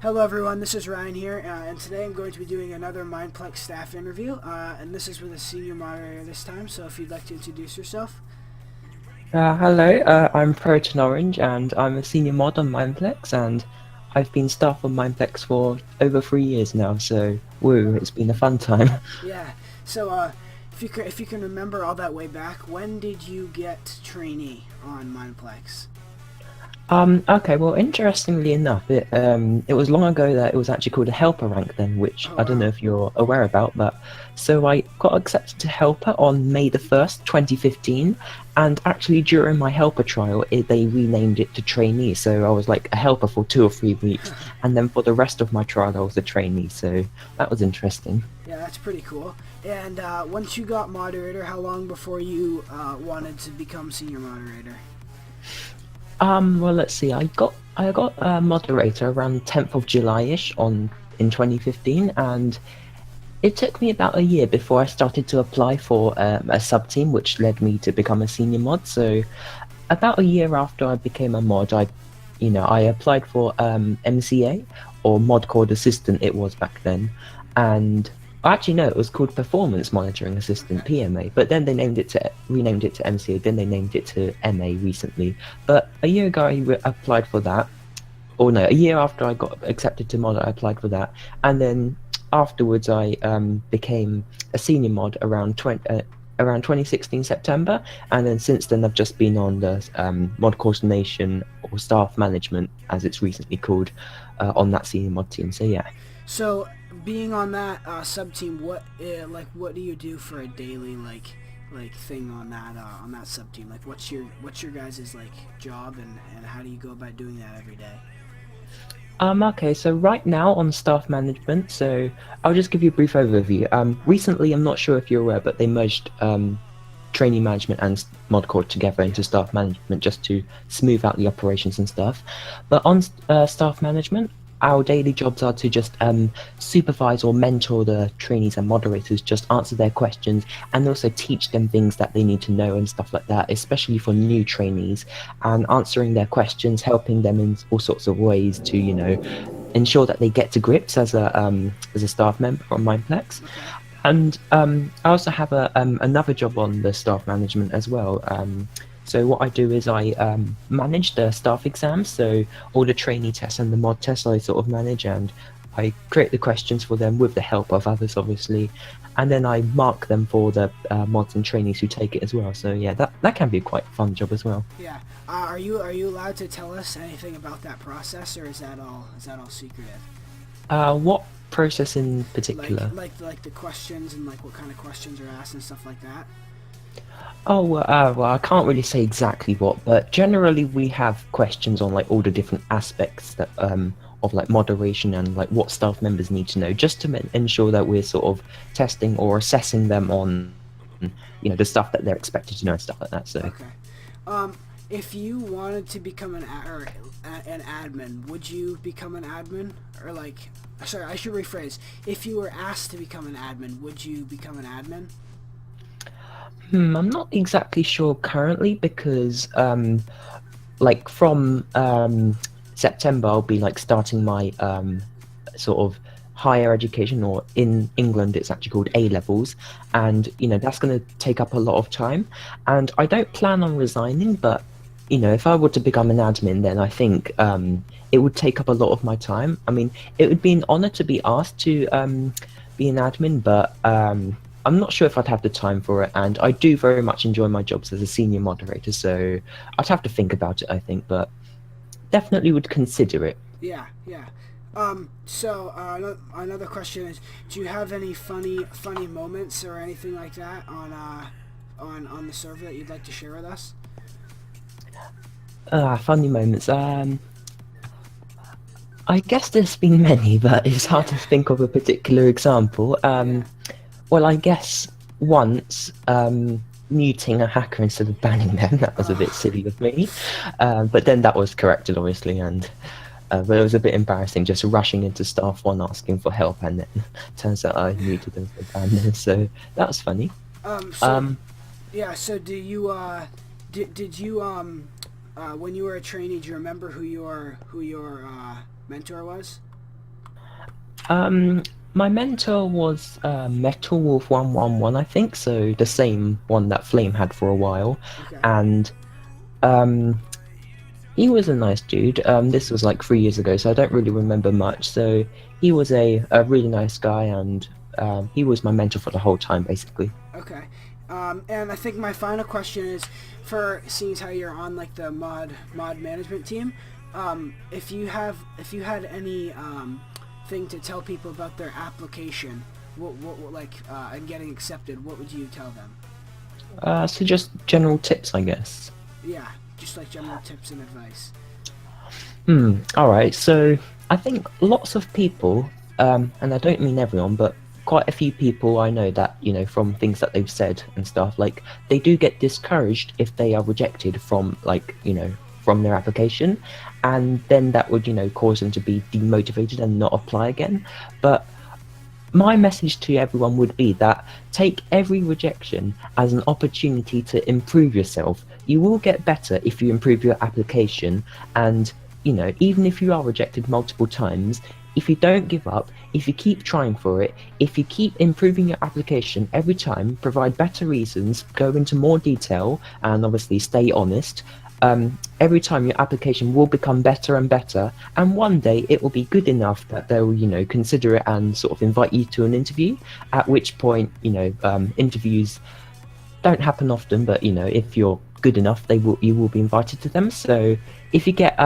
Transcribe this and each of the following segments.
Hello everyone, this is Ryan here, and today I'm going to be doing another Mineplex staff interview, and this is with a senior moderator this time, so if you'd like to introduce yourself. Hello, I'm ProtonOrange and I'm a senior mod on Mineplex and I've been staff on Mineplex for over 3 years now, so woo, it's been a fun time. Yeah, so if you can remember all that way back, when did you get trainee on Mineplex? Okay, well, interestingly enough, it was long ago that it was actually called a helper rank then, which Oh I don't know wow. if you're aware about, but so I got accepted to helper on May the 1st, 2015, and actually during my helper trial, they renamed it to trainee, so I was like a helper for 2 or 3 weeks, and then for the rest of my trial, I was a trainee, so that was interesting. Yeah, that's pretty cool. And once you got moderator, how long before you wanted to become senior moderator? Well, let's see. I got a moderator around 10th of July-ish on in 2015, and it took me about a year before I started to apply for a sub team, which led me to become a senior mod. So about a year after I became a mod, I applied for MCA or Mod Code Assistant. It was back then, and actually no, it was called Performance Monitoring Assistant Okay. (PMA). But then they renamed it to MCA. Then they named it to MA recently. But a year ago, applied for that. Or no, a year after I got accepted to mod, I applied for that, and then afterwards I became a senior mod around 2016 September, and then since then I've just been on the mod coordination or staff management, as it's recently called, on that senior mod team. So yeah. So, being on that sub team, what do you do for a daily thing on that sub team? Like, what's your guys' like job, and how do you go about doing that every day? Okay, so right now on staff management, so I'll just give you a brief overview. Recently, I'm not sure if you're aware, but they merged training management and Modcore together Yeah. into staff management just to smooth out the operations and stuff. But on staff management, our daily jobs are to just supervise or mentor the trainees and moderators, just answer their questions and also teach them things that they need to know and stuff like that, especially for new trainees, and answering their questions, helping them in all sorts of ways to, ensure that they get to grips as a staff member on Mindplex. Okay. And I also have another job on the staff management as well. So what I do is I manage the staff exams, so all the trainee tests and the mod tests I sort of manage, and I create the questions for them with the help of others, obviously, and then I mark them for the mods and trainees who take it as well. So yeah, that can be a quite fun job as well. Yeah. Are you allowed to tell us anything about that process, or is that all secretive? What process in Like particular? like like the questions and like what kind of questions are asked and stuff like that. Well, I can't really say exactly what, but generally we have questions on like all the different aspects that of like moderation and like what staff members need to know, just to ensure that we're sort of testing or assessing them on, the stuff that they're expected to know and stuff like that. So, Okay. Um, if you wanted to become an admin, would you become an admin? Or like, sorry, I should rephrase. If you were asked to become an admin, would you become an admin? I'm not exactly sure currently because like from September I'll be like starting my sort of higher education, or in England it's actually called A levels, and that's going to take up a lot of time, and I don't plan on resigning, but if I were to become an admin, then I think it would take up a lot of my time. I mean, it would be an honor to be asked to be an admin, but I'm not sure if I'd have the time for it, and I do very much enjoy my jobs as a senior moderator, so I'd have to think about it, I think, but definitely would consider it. Yeah, yeah. So another question is, do you have any funny moments or anything like that on the server that you'd like to share with us? Funny moments. I guess there's been many, but it's hard to Yeah, think of a particular example. yeah. Well, I guess once muting a hacker instead of banning them, that was a bit Uh, silly of me. But then that was corrected, obviously, and but it was a bit embarrassing just rushing into staff one asking for help, and then turns out I muted them for banned them. So that was funny. so Um, yeah. So did you when you were a trainee, do you remember who your mentor was? Um, my mentor was Metal Wolf 111, I think, so the same one that Flame had for a while, Okay. and um, he was a nice dude. This was like 3 years ago, so I don't really remember much. So he was a really nice guy, and he was my mentor for the whole time, basically. Okay. And I think my final question is, for seeing as how you're on like the mod management team, if you had any thing to tell people about their application, what like and getting accepted, what would you tell them? So just general tips, I guess. Yeah, just like general tips and advice. All right. So I think lots of people, and I don't mean everyone, but quite a few people I know that, from things that they've said and stuff, like they do get discouraged if they are rejected from, like, from their application, and then that would, cause them to be demotivated and not apply again. But my message to everyone would be that take every rejection as an opportunity to improve yourself. You will get better if you improve your application, and even if you are rejected multiple times, if you don't give up, if you keep trying for it, if you keep improving your application every time, provide better reasons, go into more detail, and obviously stay honest, every time your application will become better and better, and one day it will be good enough that they'll, consider it and sort of invite you to an interview. At which point, interviews don't happen often, but if you're good enough, you will be invited to them. So if you get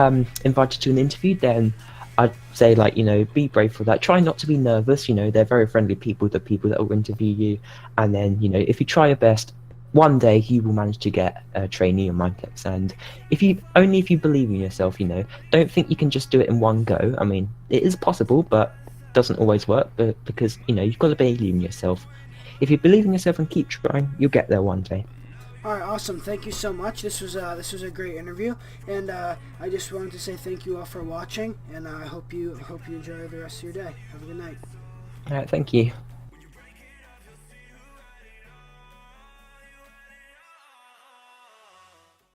invited to an interview, then I'd say, like, be brave for that. Try not to be nervous. They're very friendly people, the people that will interview you, and then if you try your best, one day you will manage to get a trainee on Mineplex. And if you believe in yourself, don't think you can just do it in one go. I mean, it is possible, but it doesn't always work. But because you've got to believe in yourself. If you believe in yourself and keep trying, you'll get there one day. All right, awesome. Thank you so much. This was a great interview, and I just wanted to say thank you all for watching, and I hope you enjoy the rest of your day. Have a good night. All right, thank you.